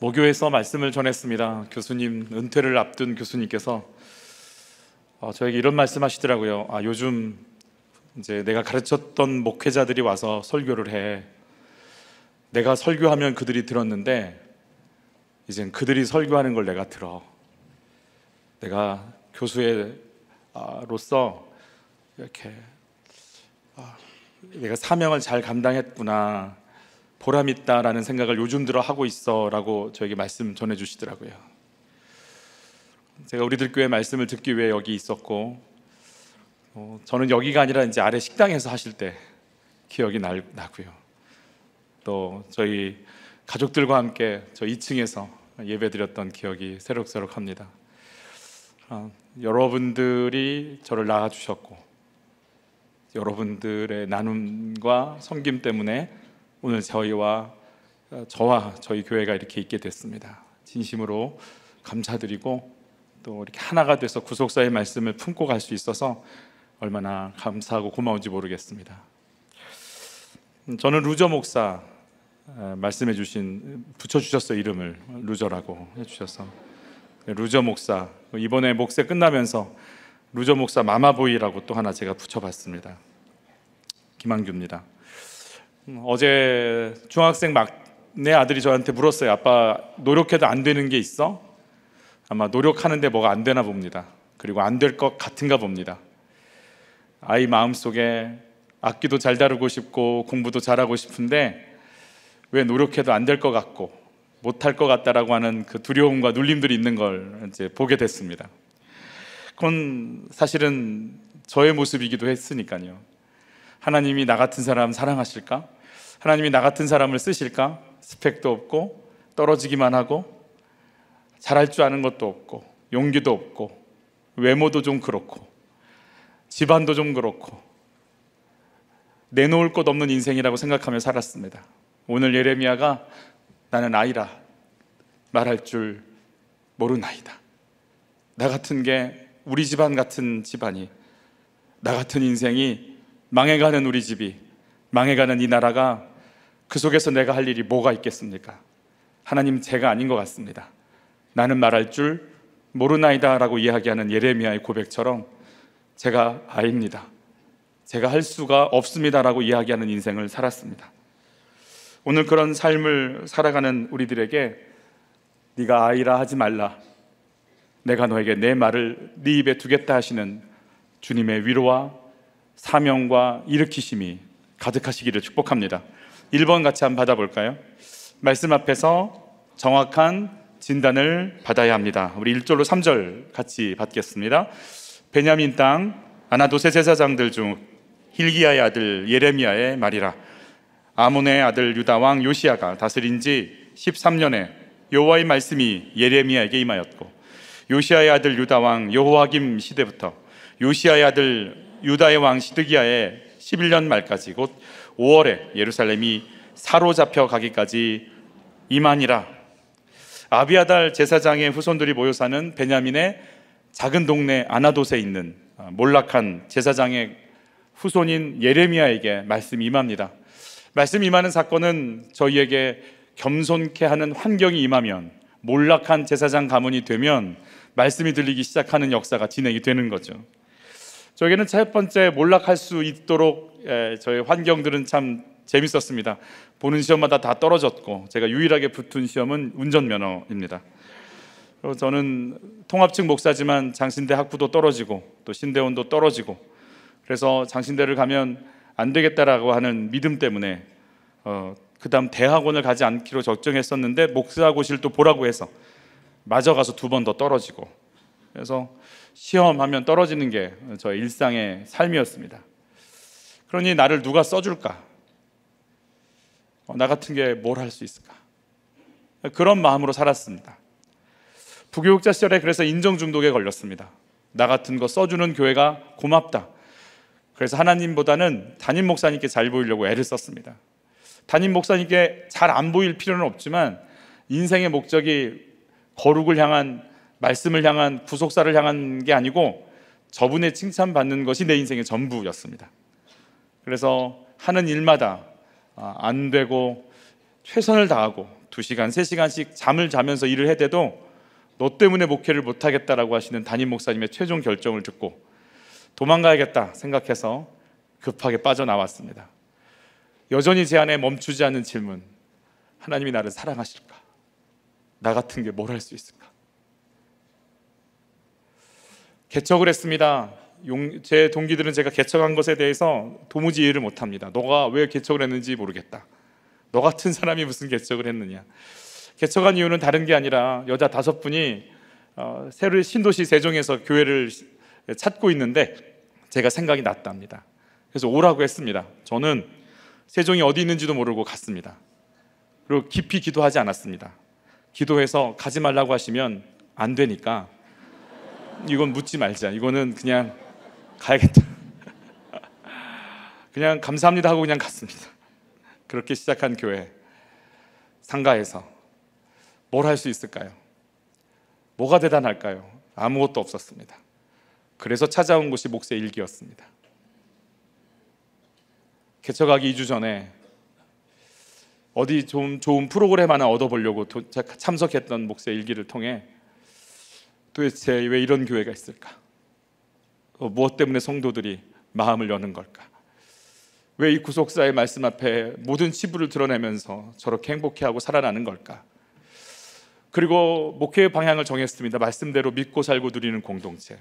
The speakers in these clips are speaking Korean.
모교에서 말씀을 전했습니다. 교수님, 은퇴를 앞둔 교수님께서 저에게 이런 말씀 하시더라고요. 요즘 이제 내가 가르쳤던 목회자들이 와서 설교를 해. 내가 설교하면 그들이 들었는데 이젠 그들이 설교하는 걸 내가 들어. 내가 교수로서 이렇게 내가 사명을 잘 감당했구나, 보람있다라는 생각을 요즘 들어 하고 있어 라고 저에게 말씀 전해주시더라고요. 제가 우리들 교회 말씀을 듣기 위해 여기 있었고, 저는 여기가 아니라 이제 아래 식당에서 하실 때 기억이 나고요. 또 저희 가족들과 함께 저 2층에서 예배드렸던 기억이 새록새록합니다. 여러분들이 저를 낳아주셨고, 여러분들의 나눔과 섬김 때문에 오늘 저와 저희 교회가 이렇게 있게 됐습니다. 진심으로 감사드리고, 또 이렇게 하나가 돼서 구속사의 말씀을 품고 갈 수 있어서 얼마나 감사하고 고마운지 모르겠습니다. 저는 루저 목사 말씀해 주신, 붙여주셨어요. 이름을 루저라고 해주셔서 루저 목사, 이번에 목세 끝나면서 루저 목사 마마보이라고 또 하나 제가 붙여봤습니다. 김한규입니다. 어제 중학생 막내 아들이 저한테 물었어요. 아빠, 노력해도 안 되는 게 있어? 아마 노력하는데 뭐가 안 되나 봅니다. 그리고 안 될 것 같은가 봅니다. 아이 마음속에 악기도 잘 다루고 싶고 공부도 잘하고 싶은데 왜 노력해도 안 될 것 같고 못할 것 같다라고 하는 그 두려움과 눌림들이 있는 걸 이제 보게 됐습니다. 그건 사실은 저의 모습이기도 했으니까요. 하나님이 나 같은 사람 사랑하실까? 하나님이 나 같은 사람을 쓰실까? 스펙도 없고 떨어지기만 하고 잘할 줄 아는 것도 없고 용기도 없고 외모도 좀 그렇고 집안도 좀 그렇고 내놓을 것 없는 인생이라고 생각하며 살았습니다. 오늘 예레미야가 나는 아이라 말할 줄 모르나이다. 나 같은 게, 우리 집안 같은 집안이, 나 같은 인생이 망해가는 우리 집이, 망해가는 이 나라가, 그 속에서 내가 할 일이 뭐가 있겠습니까? 하나님, 제가 아닌 것 같습니다. 나는 말할 줄 모르나이다 라고 이야기하는 예레미야의 고백처럼 제가 아입니다. 제가 할 수가 없습니다 라고 이야기하는 인생을 살았습니다. 오늘 그런 삶을 살아가는 우리들에게 네가 아이라 하지 말라, 내가 너에게 내 말을 네 입에 두겠다 하시는 주님의 위로와 사명과 일으키심이 가득하시기를 축복합니다. 1번 같이 한번 받아볼까요? 말씀 앞에서 정확한 진단을 받아야 합니다. 우리 1절로 3절 같이 받겠습니다. 베냐민 땅 아나도세 제사장들 중 hil기야의 아들 예레미야의 말이라. 아몬의 아들 유다 왕 요시야가 다스린 지 13년에 여호와의 말씀이 예레미야에게 임하였고, 요시야의 아들 유다 왕 여호와김 시대부터 요시야의 아들 유다의 왕 시드기야의 11년 말까지 곧 5월에 예루살렘이 사로잡혀 가기까지 임하니라. 아비아달 제사장의 후손들이 모여 사는 베냐민의 작은 동네 아나돗에 있는 몰락한 제사장의 후손인 예레미야에게 말씀이 임합니다. 말씀이 임하는 사건은 저희에게 겸손케 하는 환경이 임하면, 몰락한 제사장 가문이 되면 말씀이 들리기 시작하는 역사가 진행이 되는 거죠. 저에게는 첫 번째 몰락할 수 있도록 저희 환경들은 참 재밌었습니다. 보는 시험마다 다 떨어졌고, 제가 유일하게 붙은 시험은 운전면허입니다. 그리고 저는 통합측 목사지만 장신대 학부도 떨어지고 또 신대원도 떨어지고, 그래서 장신대를 가면 안 되겠다라고 하는 믿음 때문에 그 다음 대학원을 가지 않기로 결정했었는데 목사고시를 또 보라고 해서 마저 가서 2번 더 떨어지고, 그래서 시험하면 떨어지는 게 저의 일상의 삶이었습니다. 그러니 나를 누가 써줄까? 나 같은 게 뭘 할 수 있을까? 그런 마음으로 살았습니다. 부교육자 시절에 그래서 인정 중독에 걸렸습니다. 나 같은 거 써주는 교회가 고맙다. 그래서 하나님보다는 담임 목사님께 잘 보이려고 애를 썼습니다. 담임 목사님께 잘 안 보일 필요는 없지만 인생의 목적이 거룩을 향한, 말씀을 향한, 구속사를 향한 게 아니고 저분의 칭찬받는 것이 내 인생의 전부였습니다. 그래서 하는 일마다 안 되고 최선을 다하고 2시간, 3시간씩 잠을 자면서 일을 해대도 너 때문에 목회를 못하겠다라고 하시는 담임 목사님의 최종 결정을 듣고 도망가야겠다 생각해서 급하게 빠져나왔습니다. 여전히 제 안에 멈추지 않는 질문, 하나님이 나를 사랑하실까? 나 같은 게 뭘 할 수 있을까? 개척을 했습니다. 제 동기들은 제가 개척한 것에 대해서 도무지 이해를 못합니다. 너가 왜 개척을 했는지 모르겠다. 너 같은 사람이 무슨 개척을 했느냐. 개척한 이유는 다른 게 아니라 여자 5분이 새로 신도시 세종에서 교회를 찾고 있는데 제가 생각이 났답니다. 그래서 오라고 했습니다. 저는 세종이 어디 있는지도 모르고 갔습니다. 그리고 깊이 기도하지 않았습니다. 기도해서 가지 말라고 하시면 안 되니까 이건 묻지 말자. 이거는 그냥 가야겠다. 그냥 감사합니다 하고 그냥 갔습니다. 그렇게 시작한 교회, 상가에서 뭘 할 수 있을까요? 뭐가 대단할까요? 아무것도 없었습니다. 그래서 찾아온 곳이 목세 일기였습니다. 개척하기 2주 전에 어디 좀 좋은 프로그램 하나 얻어보려고 참석했던 목세 일기를 통해 도대체 왜 이런 교회가 있을까? 무엇 때문에 성도들이 마음을 여는 걸까? 왜 이 구속사의 말씀 앞에 모든 치부를 드러내면서 저렇게 행복해하고 살아나는 걸까? 그리고 목회의 방향을 정했습니다. 말씀대로 믿고 살고 누리는 공동체.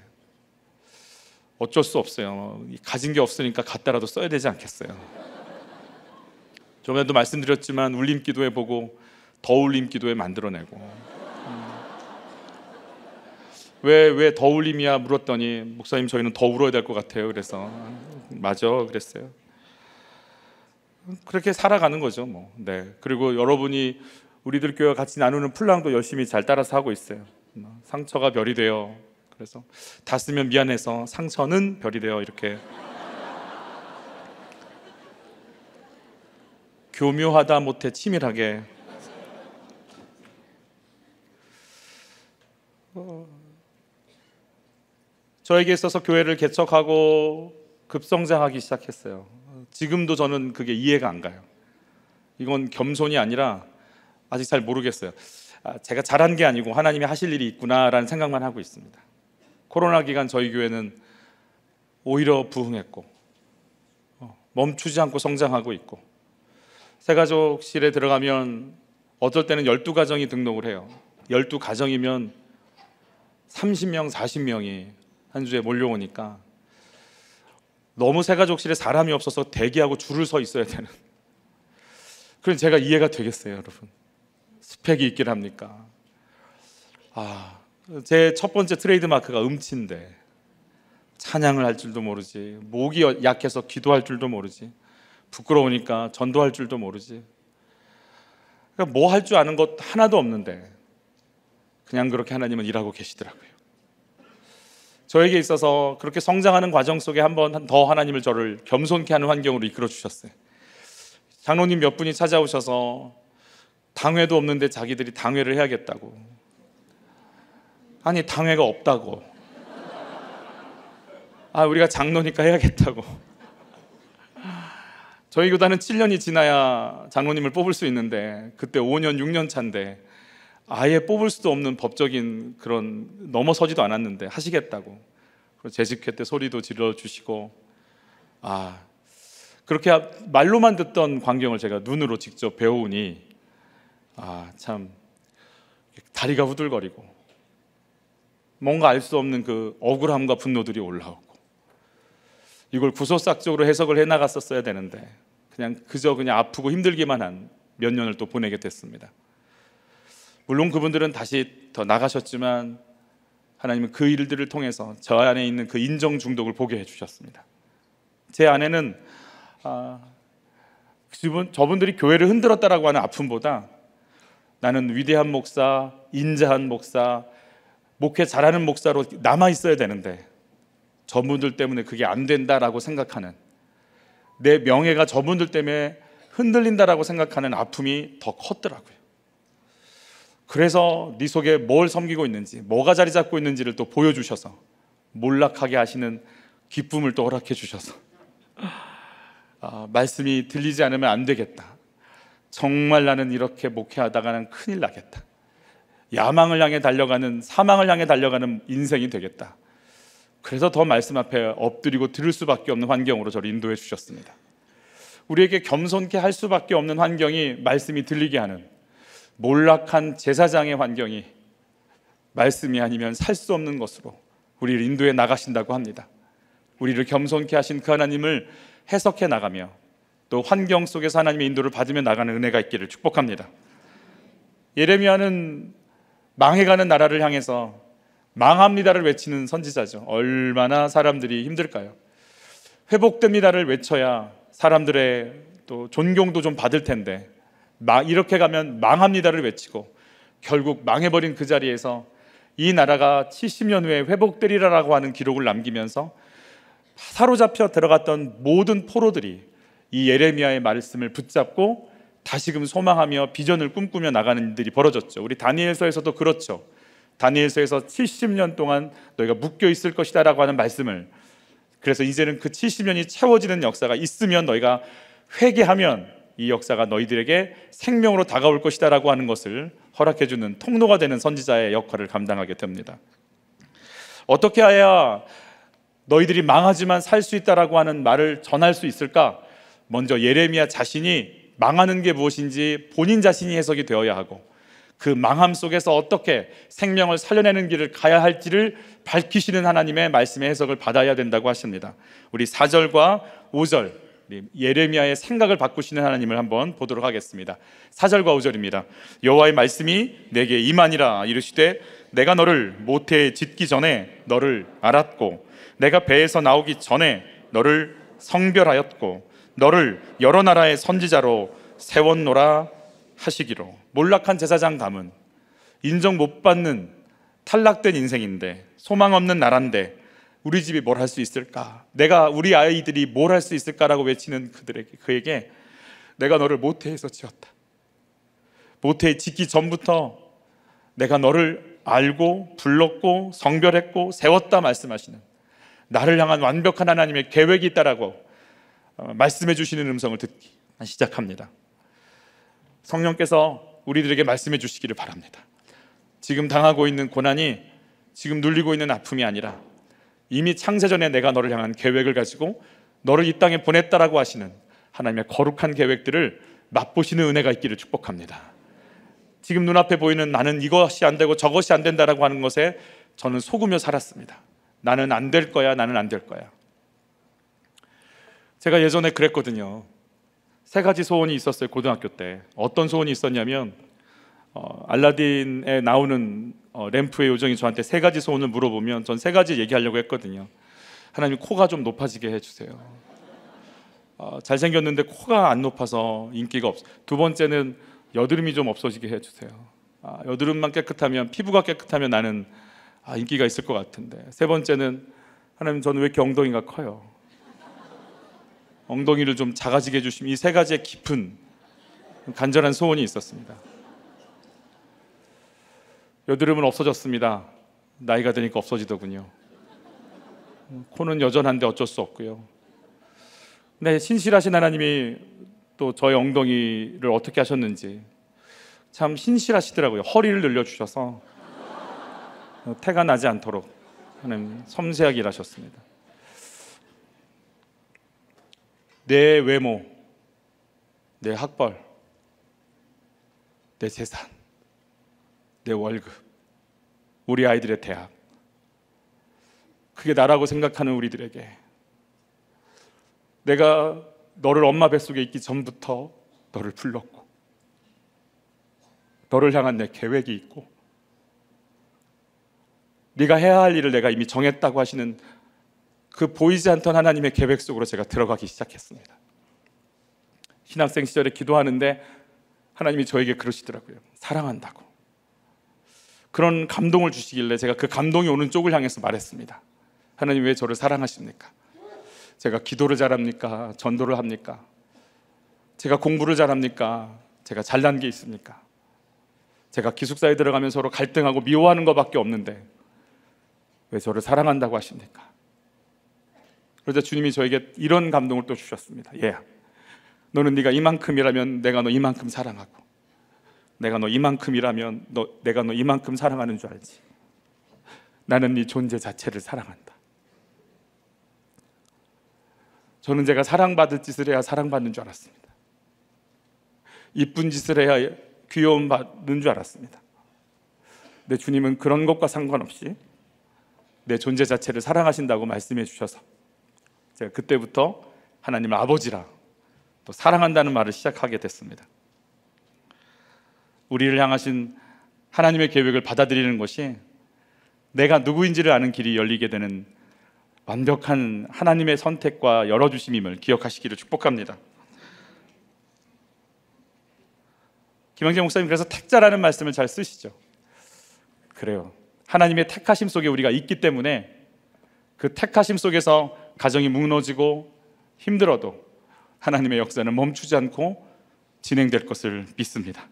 어쩔 수 없어요. 가진 게 없으니까 갖다라도 써야 되지 않겠어요? 저번에도 말씀드렸지만 울림 기도회 보고 더 울림 기도회 만들어내고 왜 더 울림이야 물었더니 목사님 저희는 더 울어야 될 것 같아요. 그래서 맞아 그랬어요. 그렇게 살아가는 거죠 뭐. 네. 그리고 여러분이 우리들 교회와 같이 나누는 플랑도 열심히 잘 따라서 하고 있어요. 상처가 별이 되어, 그래서 다 쓰면 미안해서 상처는 별이 되어 이렇게 교묘하다 못해 치밀하게 저에게 있어서 교회를 개척하고 급성장하기 시작했어요. 지금도 저는 그게 이해가 안 가요. 이건 겸손이 아니라 아직 잘 모르겠어요. 제가 잘한 게 아니고 하나님이 하실 일이 있구나라는 생각만 하고 있습니다. 코로나 기간 저희 교회는 오히려 부흥했고 멈추지 않고 성장하고 있고, 새가족실에 들어가면 어떨 때는 12가정이 등록을 해요. 12가정이면 30명, 40명이 한 주에 몰려오니까 너무 새가족실에 사람이 없어서 대기하고 줄을 서 있어야 되는, 그럼 제가 이해가 되겠어요 여러분? 스펙이 있긴 합니까? 제 첫 번째 트레이드 마크가 음치인데 찬양을 할 줄도 모르지, 목이 약해서 기도할 줄도 모르지, 부끄러우니까 전도할 줄도 모르지, 그러니까 뭐 할 줄 아는 것 하나도 없는데 그냥 그렇게 하나님은 일하고 계시더라고요. 저에게 있어서 그렇게 성장하는 과정 속에 한 번 더 하나님을 저를 겸손케 하는 환경으로 이끌어 주셨어요. 장로님 몇 분이 찾아오셔서 당회도 없는데 자기들이 당회를 해야겠다고. 아니 당회가 없다고. 우리가 장로니까 해야겠다고. 저희 교단은 7년이 지나야 장로님을 뽑을 수 있는데 그때 5년, 6년 차인데 아예 뽑을 수도 없는 법적인 그런, 넘어서지도 않았는데 하시겠다고. 재직회 때 소리도 질러주시고, 그렇게 말로만 듣던 광경을 제가 눈으로 직접 배우니 참 다리가 후들거리고 뭔가 알 수 없는 그 억울함과 분노들이 올라오고, 이걸 구소싹적으로 해석을 해나갔었어야 되는데 그냥 아프고 힘들기만 한 몇 년을 또 보내게 됐습니다. 물론 그분들은 다시 더 나가셨지만 하나님은 그 일들을 통해서 저 안에 있는 그 인정 중독을 보게 해주셨습니다. 제 안에는 저분들이 교회를 흔들었다라고 하는 아픔보다 나는 위대한 목사, 인자한 목사, 목회 잘하는 목사로 남아있어야 되는데 저분들 때문에 그게 안 된다라고 생각하는, 내 명예가 저분들 때문에 흔들린다라고 생각하는 아픔이 더 컸더라고요. 그래서 네 속에 뭘 섬기고 있는지, 뭐가 자리 잡고 있는지를 또 보여주셔서 몰락하게 하시는 기쁨을 또 허락해 주셔서 말씀이 들리지 않으면 안 되겠다, 정말 나는 이렇게 목회하다가는 큰일 나겠다. 야망을 향해 달려가는, 사망을 향해 달려가는 인생이 되겠다. 그래서 더 말씀 앞에 엎드리고 들을 수밖에 없는 환경으로 저를 인도해 주셨습니다. 우리에게 겸손케 할 수밖에 없는 환경이 말씀이 들리게 하는 몰락한 제사장의 환경이 말씀이 아니면 살 수 없는 것으로 우리를 인도해 나가신다고 합니다. 우리를 겸손케 하신 그 하나님을 해석해 나가며 또 환경 속에서 하나님의 인도를 받으며 나가는 은혜가 있기를 축복합니다. 예레미야는 망해가는 나라를 향해서 망합니다를 외치는 선지자죠. 얼마나 사람들이 힘들까요? 회복됩니다를 외쳐야 사람들의 또 존경도 좀 받을 텐데 이렇게 가면 망합니다를 외치고 결국 망해버린 그 자리에서 이 나라가 70년 후에 회복되리라라고 하는 기록을 남기면서 사로잡혀 들어갔던 모든 포로들이 이 예레미야의 말씀을 붙잡고 다시금 소망하며 비전을 꿈꾸며 나가는 일들이 벌어졌죠. 우리 다니엘서에서도 그렇죠. 다니엘서에서 70년 동안 너희가 묶여 있을 것이다 라고 하는 말씀을, 그래서 이제는 그 70년이 채워지는 역사가 있으면 너희가 회개하면 이 역사가 너희들에게 생명으로 다가올 것이다 라고 하는 것을 허락해주는 통로가 되는 선지자의 역할을 감당하게 됩니다. 어떻게 해야 너희들이 망하지만 살 수 있다라고 하는 말을 전할 수 있을까? 먼저 예레미야 자신이 망하는 게 무엇인지 본인 자신이 해석이 되어야 하고, 그 망함 속에서 어떻게 생명을 살려내는 길을 가야 할지를 밝히시는 하나님의 말씀의 해석을 받아야 된다고 하십니다. 우리 4절과 5절 예레미야의 생각을 바꾸시는 하나님을 한번 보도록 하겠습니다. 4절과 5절입니다. 여호와의 말씀이 내게 임하니라. 이르시되 내가 너를 모태에 짓기 전에 너를 알았고 내가 배에서 나오기 전에 너를 성별하였고 너를 여러 나라의 선지자로 세웠노라 하시기로. 몰락한 제사장 담은 인정 못 받는 탈락된 인생인데, 소망 없는 나라인데 우리 집이 뭘 할 수 있을까? 우리 아이들이 뭘 할 수 있을까라고 외치는 그에게 내가 너를 모태에서 지었다. 모태에 짓기 전부터 내가 너를 알고 불렀고 성별했고 세웠다 말씀하시는, 나를 향한 완벽한 하나님의 계획이 있다라고 말씀해 주시는 음성을 듣기 시작합니다. 성령께서 우리들에게 말씀해 주시기를 바랍니다. 지금 당하고 있는 고난이, 지금 눌리고 있는 아픔이 아니라 이미 창세전에 내가 너를 향한 계획을 가지고 너를 이 땅에 보냈다라고 하시는 하나님의 거룩한 계획들을 맛보시는 은혜가 있기를 축복합니다. 지금 눈앞에 보이는 나는 이것이 안 되고 저것이 안 된다라고 하는 것에 저는 속으며 살았습니다. 나는 안 될 거야, 나는 안 될 거야. 제가 예전에 그랬거든요. 3가지 소원이 있었어요. 고등학교 때. 어떤 소원이 있었냐면 알라딘에 나오는 램프의 요정이 저한테 3가지 소원을 물어보면 전 3가지 얘기하려고 했거든요. 하나님, 코가 좀 높아지게 해주세요. 잘생겼는데 코가 안 높아서 인기가 없어. 2번째는 여드름이 좀 없어지게 해주세요. 여드름만 깨끗하면, 피부가 깨끗하면 나는 인기가 있을 것 같은데. 3번째는 하나님, 저는 왜 이렇게 엉덩이가 커요? 엉덩이를 좀 작아지게 해주시면. 이 3가지의 깊은 간절한 소원이 있었습니다. 여드름은 없어졌습니다. 나이가 드니까 없어지더군요. 코는 여전한데 어쩔 수 없고요. 근데 신실하신 하나님이 또 저의 엉덩이를 어떻게 하셨는지 참 신실하시더라고요. 허리를 늘려주셔서 태가 나지 않도록 하나님 섬세하게 일하셨습니다. 내 외모, 내 학벌, 내 재산, 내 월급, 우리 아이들의 대학, 그게 나라고 생각하는 우리들에게 내가 너를 엄마 뱃속에 있기 전부터 너를 불렀고 너를 향한 내 계획이 있고 네가 해야 할 일을 내가 이미 정했다고 하시는 그 보이지 않던 하나님의 계획 속으로 제가 들어가기 시작했습니다. 신학생 시절에 기도하는데 하나님이 저에게 그러시더라고요. 사랑한다고. 그런 감동을 주시길래 제가 그 감동이 오는 쪽을 향해서 말했습니다. 하나님, 왜 저를 사랑하십니까? 제가 기도를 잘합니까? 전도를 합니까? 제가 공부를 잘합니까? 제가 잘난 게 있습니까? 제가 기숙사에 들어가면 서로 갈등하고 미워하는 것밖에 없는데 왜 저를 사랑한다고 하십니까? 그러자 주님이 저에게 이런 감동을 또 주셨습니다. 너는 네가 이만큼이라면 내가 너 이만큼 사랑하고, 내가 너 이만큼이라면 내가 너 이만큼 사랑하는 줄 알지. 나는 네 존재 자체를 사랑한다. 저는 제가 사랑받을 짓을 해야 사랑받는 줄 알았습니다. 이쁜 짓을 해야 귀여움 받는 줄 알았습니다. 내 주님은 그런 것과 상관없이 내 존재 자체를 사랑하신다고 말씀해 주셔서 제가 그때부터 하나님을 아버지라 또 사랑한다는 말을 시작하게 됐습니다. 우리를 향하신 하나님의 계획을 받아들이는 것이 내가 누구인지를 아는 길이 열리게 되는 완벽한 하나님의 선택과 열어주심임을 기억하시기를 축복합니다. 김영재 목사님 그래서 택자라는 말씀을 잘 쓰시죠. 그래요. 하나님의 택하심 속에 우리가 있기 때문에 그 택하심 속에서 가정이 무너지고 힘들어도 하나님의 역사는 멈추지 않고 진행될 것을 믿습니다.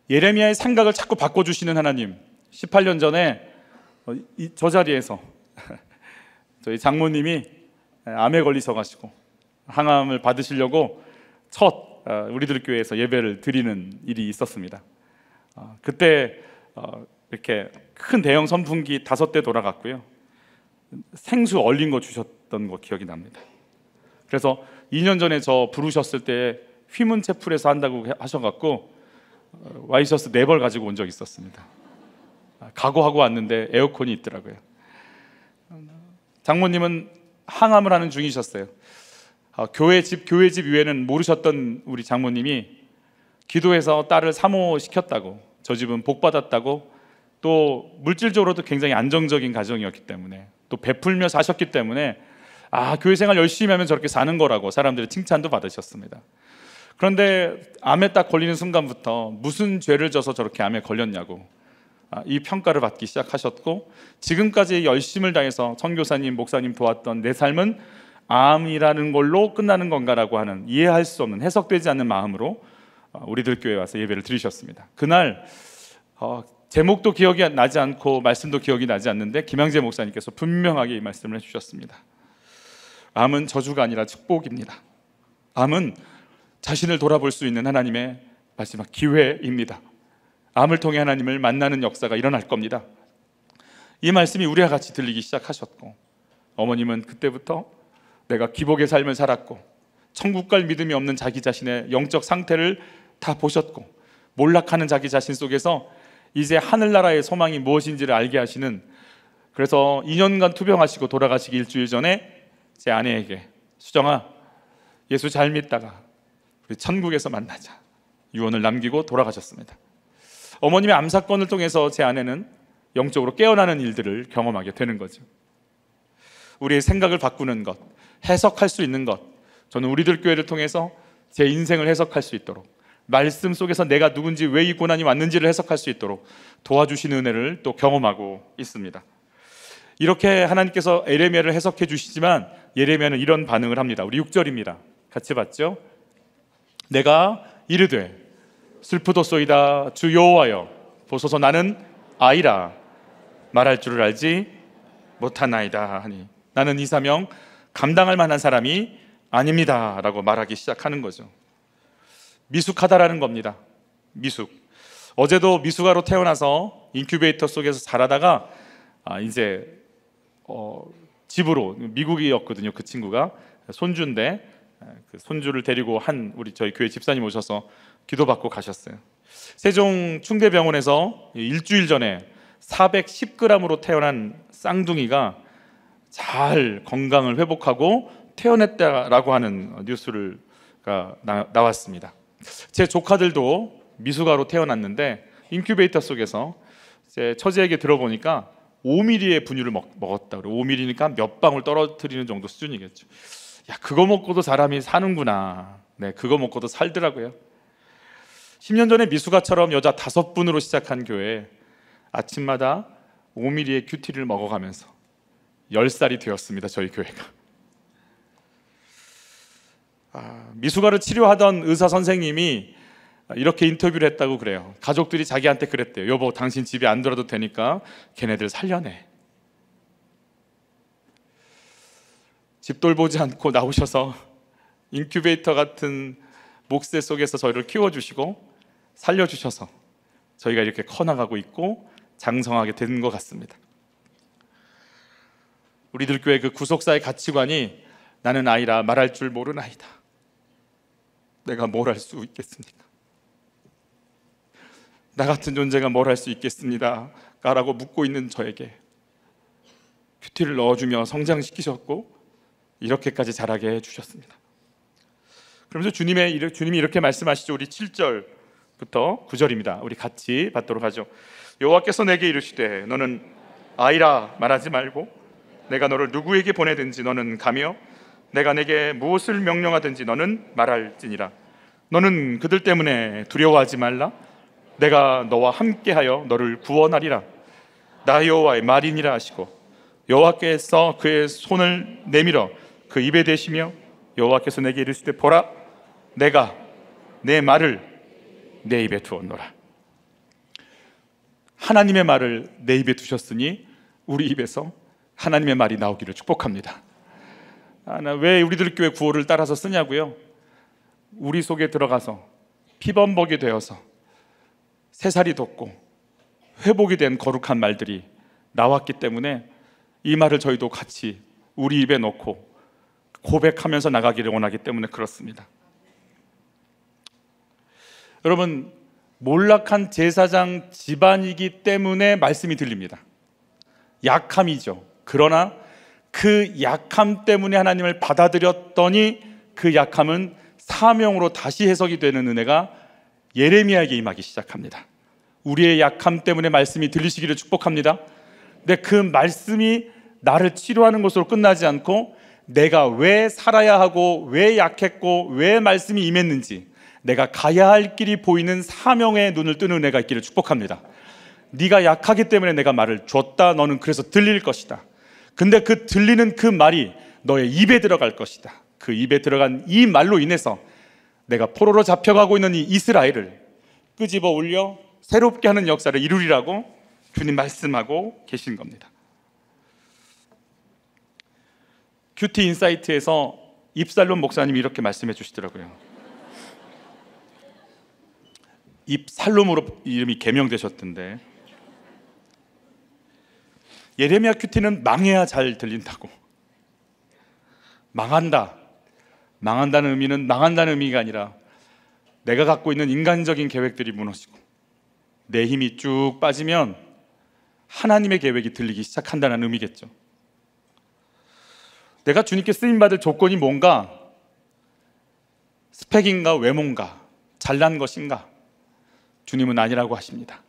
예레미야의 생각을 자꾸 바꿔주시는 하나님. 18년 전에 저 자리에서 저희 장모님이 암에 걸리셔가지고 항암을 받으시려고 첫 우리들 교회에서 예배를 드리는 일이 있었습니다. 그때 이렇게 큰 대형 선풍기 5대 돌아갔고요. 생수 얼린 거 주셨던 거 기억이 납니다. 그래서 2년 전에 저 부르셨을 때 휘문체풀에서 한다고 하셔갖고 와이셔츠 4벌 가지고 온 적이 있었습니다. 각오하고 왔는데 에어컨이 있더라고요. 장모님은 항암을 하는 중이셨어요. 교회 집 위에는 모르셨던 우리 장모님이 기도해서 딸을 사모시켰다고, 저 집은 복 받았다고, 또 물질적으로도 굉장히 안정적인 가정이었기 때문에, 또 베풀며 사셨기 때문에 교회 생활 열심히 하면 저렇게 사는 거라고 사람들의 칭찬도 받으셨습니다. 그런데 암에 딱 걸리는 순간부터 무슨 죄를 져서 저렇게 암에 걸렸냐고 이 평가를 받기 시작하셨고, 지금까지 열심을 다해서 선교사님, 목사님 도왔던 내 삶은 암이라는 걸로 끝나는 건가라고 하는 이해할 수 없는, 해석되지 않는 마음으로 우리들 교회에 와서 예배를 드리셨습니다. 그날 제목도 기억이 나지 않고 말씀도 기억이 나지 않는데 김양재 목사님께서 분명하게 이 말씀을 해주셨습니다. 암은 저주가 아니라 축복입니다. 암은 자신을 돌아볼 수 있는 하나님의 마지막 기회입니다. 암을 통해 하나님을 만나는 역사가 일어날 겁니다. 이 말씀이 우리와 같이 들리기 시작하셨고, 어머님은 그때부터 내가 기복의 삶을 살았고 천국 갈 믿음이 없는 자기 자신의 영적 상태를 다 보셨고, 몰락하는 자기 자신 속에서 이제 하늘나라의 소망이 무엇인지를 알게 하시는, 그래서 2년간 투병하시고 돌아가시기 일주일 전에 제 아내에게, 수정아, 예수 잘 믿다가 우리 천국에서 만나자, 유언을 남기고 돌아가셨습니다. 어머님의 암 사건을 통해서 제 아내는 영적으로 깨어나는 일들을 경험하게 되는 거죠. 우리의 생각을 바꾸는 것, 해석할 수 있는 것, 저는 우리들 교회를 통해서 제 인생을 해석할 수 있도록, 말씀 속에서 내가 누군지, 왜 이 고난이 왔는지를 해석할 수 있도록 도와주시는 은혜를 또 경험하고 있습니다. 이렇게 하나님께서 예레미야를 해석해 주시지만 예레미야는 이런 반응을 합니다. 우리 6절입니다. 같이 봤죠? 내가 이르되 슬프도소이다 주 여호와여 보소서 나는 아이라 말할 줄을 알지 못하나이다 하니, 나는 이 사명 감당할 만한 사람이 아닙니다 라고 말하기 시작하는 거죠. 미숙하다라는 겁니다. 미숙. 어제도 미숙아로 태어나서 인큐베이터 속에서 자라다가 이제 집으로, 미국이었거든요. 그 친구가 손주인데 그 손주를 데리고 우리 저희 교회 집사님 오셔서 기도받고 가셨어요. 세종 충대병원에서 일주일 전에 410g으로 태어난 쌍둥이가 잘 건강을 회복하고 태어났다라고 하는 뉴스가 나왔습니다. 제 조카들도 미숙아로 태어났는데 인큐베이터 속에서 제 처제에게 들어보니까 5mm의 분유를 먹었다. 5mm니까 몇 방울 떨어뜨리는 정도 수준이겠죠. 야, 그거 먹고도 사람이 사는구나. 네, 그거 먹고도 살더라고요. 10년 전에 미숙아처럼 여자 5분으로 시작한 교회, 아침마다 5mm의 큐티를 먹어가면서 10살이 되었습니다. 저희 교회가. 미숙아를 치료하던 의사 선생님이 이렇게 인터뷰를 했다고 그래요. 가족들이 자기한테 그랬대요. 여보, 당신 집에 안 들어도 되니까 걔네들 살려내. 집 돌보지 않고 나오셔서 인큐베이터 같은 목세 속에서 저희를 키워주시고 살려주셔서 저희가 이렇게 커나가고 있고 장성하게 된 것 같습니다. 우리들 교회 그 구속사의 가치관이 나는 아이라 말할 줄 모르는 아이다. 내가 뭘 할 수 있겠습니까? 나 같은 존재가 뭘 할 수 있겠습니다 라고 묻고 있는 저에게 큐티를 넣어주며 성장시키셨고 이렇게까지 자라게 해주셨습니다. 그러면서 주님이 이렇게 말씀하시죠. 우리 7절부터 9절입니다. 우리 같이 받도록 하죠. 여호와께서 내게 이르시되 너는 아이라 말하지 말고 내가 너를 누구에게 보내든지 너는 가며 내가 내게 무엇을 명령하든지 너는 말할지니라. 너는 그들 때문에 두려워하지 말라. 내가 너와 함께하여 너를 구원하리라. 나 여호와의 말이니라 하시고 여호와께서 그의 손을 내밀어 그 입에 대시며 여호와께서 내게 이르시되 보라 내가 내 말을 내 입에 두었노라. 하나님의 말을 내 입에 두셨으니 우리 입에서 하나님의 말이 나오기를 축복합니다. 왜 우리들 교회 구호를 따라서 쓰냐고요? 우리 속에 들어가서 피범벅이 되어서 새살이 돋고 회복이 된 거룩한 말들이 나왔기 때문에 이 말을 저희도 같이 우리 입에 넣고 고백하면서 나가기를 원하기 때문에 그렇습니다. 여러분, 몰락한 제사장 집안이기 때문에 말씀이 들립니다. 약함이죠. 그러나 그 약함 때문에 하나님을 받아들였더니 그 약함은 사명으로 다시 해석이 되는 은혜가 예레미야에게 임하기 시작합니다. 우리의 약함 때문에 말씀이 들리시기를 축복합니다. 근데 그 말씀이 나를 치료하는 것으로 끝나지 않고 내가 왜 살아야 하고 왜 약했고 왜 말씀이 임했는지 내가 가야 할 길이 보이는 사명의 눈을 뜨는 은혜가 있기를 축복합니다. 네가 약하기 때문에 내가 말을 줬다. 너는 그래서 들릴 것이다. 근데 그 들리는 그 말이 너의 입에 들어갈 것이다. 그 입에 들어간 이 말로 인해서 내가 포로로 잡혀가고 있는 이 이스라엘을 끄집어 올려 새롭게 하는 역사를 이루리라고 주님 말씀하고 계신 겁니다. 큐티 인사이트에서 입살론 목사님이 이렇게 말씀해 주시더라고요. 입살롬으로 이름이 개명되셨던데 예레미야 큐티는 망해야 잘 들린다고. 망한다는 의미는 망한다는 의미가 아니라 내가 갖고 있는 인간적인 계획들이 무너지고 내 힘이 쭉 빠지면 하나님의 계획이 들리기 시작한다는 의미겠죠. 내가 주님께 쓰임받을 조건이 뭔가? 스펙인가 외모인가? 잘난 것인가? 주님은 아니라고 하십니다.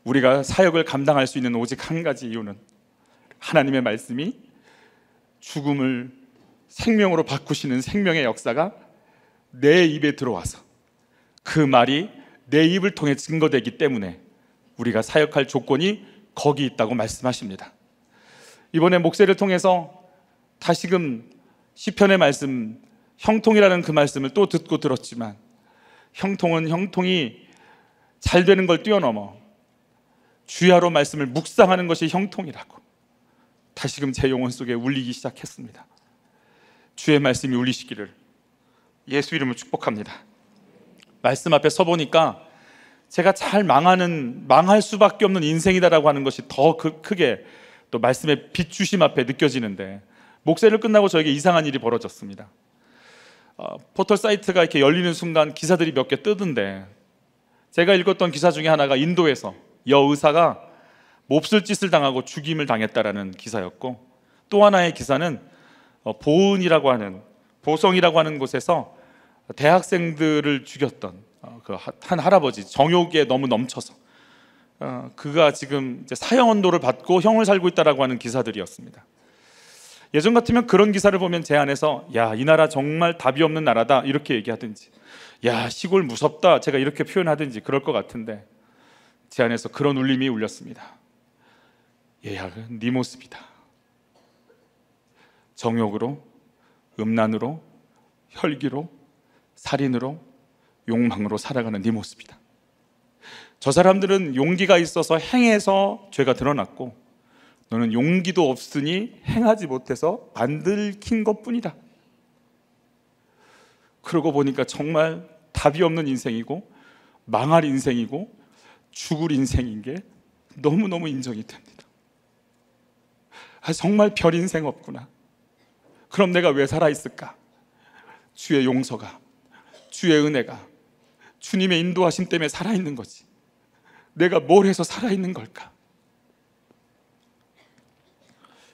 우리가 사역을 감당할 수 있는 오직 한 가지 이유는 하나님의 말씀이 죽음을 생명으로 바꾸시는 생명의 역사가 내 입에 들어와서 그 말이 내 입을 통해 증거되기 때문에 우리가 사역할 조건이 거기 있다고 말씀하십니다. 이번에 목세를 통해서 다시금 시편의 말씀, 형통이라는 그 말씀을 또 듣고 들었지만 형통은 형통이 잘 되는 걸 뛰어넘어 주야로 말씀을 묵상하는 것이 형통이라고 다시금 제 영혼 속에 울리기 시작했습니다. 주의 말씀이 울리시기를 예수 이름으로 축복합니다. 말씀 앞에 서보니까 제가 잘 망할 수밖에 없는 인생이다라고 하는 것이 더 크게 또 말씀의 빛주심 앞에 느껴지는데 목세를 끝나고 저에게 이상한 일이 벌어졌습니다. 포털 사이트가 이렇게 열리는 순간 기사들이 몇 개 뜨던데 제가 읽었던 기사 중에 하나가 인도에서 여의사가 몹쓸 짓을 당하고 죽임을 당했다라는 기사였고 또 하나의 기사는 보성이라고 하는 곳에서 대학생들을 죽였던 한 할아버지 정욕에 너무 넘쳐서 그가 지금 이제 사형 언도를 받고 형을 살고 있다라고 하는 기사들이었습니다. 예전 같으면 그런 기사를 보면 제 안에서 야, 이 나라 정말 답이 없는 나라다 이렇게 얘기하든지 야, 시골 무섭다 제가 이렇게 표현하든지 그럴 것 같은데 제 안에서 그런 울림이 울렸습니다. 얘야, 네 모습이다. 정욕으로, 음란으로, 혈기로, 살인으로, 욕망으로 살아가는 네 모습이다. 저 사람들은 용기가 있어서 행해서 죄가 드러났고 너는 용기도 없으니 행하지 못해서 안 들킨 것뿐이다. 그러고 보니까 정말 답이 없는 인생이고 망할 인생이고 죽을 인생인 게 너무너무 인정이 됩니다. 정말 별 인생 없구나. 그럼 내가 왜 살아있을까? 주의 용서가, 주의 은혜가, 주님의 인도하심 때문에 살아있는 거지. 내가 뭘 해서 살아있는 걸까?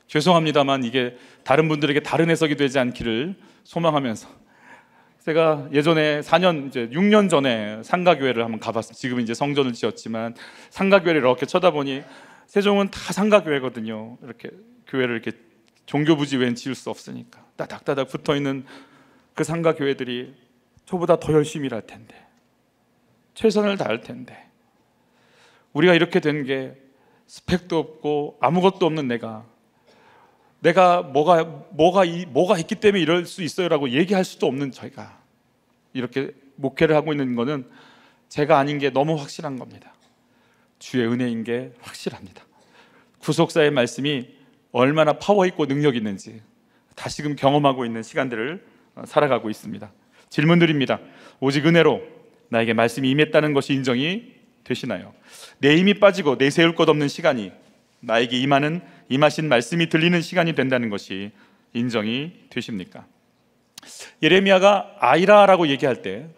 죄송합니다만 이게 다른 분들에게 다른 해석이 되지 않기를 소망하면서, 제가 예전에 6년 전에 상가교회를 한번 가봤어요. 지금 이제 성전을 지었지만 상가교회를 이렇게 쳐다보니 세종은 다 상가교회거든요. 이렇게 교회를 이렇게 종교부지 외엔 지을 수 없으니까 따닥따닥 붙어있는 그 상가교회들이 저보다 더 열심히 일할 텐데, 최선을 다할 텐데, 우리가 이렇게 된 게 스펙도 없고 아무것도 없는 내가 뭐가 있기 때문에 이럴 수 있어요라고 얘기할 수도 없는 저희가 이렇게 목회를 하고 있는 거는 제가 아닌 게 너무 확실한 겁니다. 주의 은혜인 게 확실합니다. 구속사의 말씀이 얼마나 파워 있고 능력 있는지 다시금 경험하고 있는 시간들을 살아가고 있습니다. 질문 드립니다. 오직 은혜로 나에게 말씀이 임했다는 것이 인정이 되시나요? 내 힘이 빠지고 내세울 것 없는 시간이 나에게 임하신 말씀이 들리는 시간이 된다는 것이 인정이 되십니까? 예레미야가 아이라라고 얘기할 때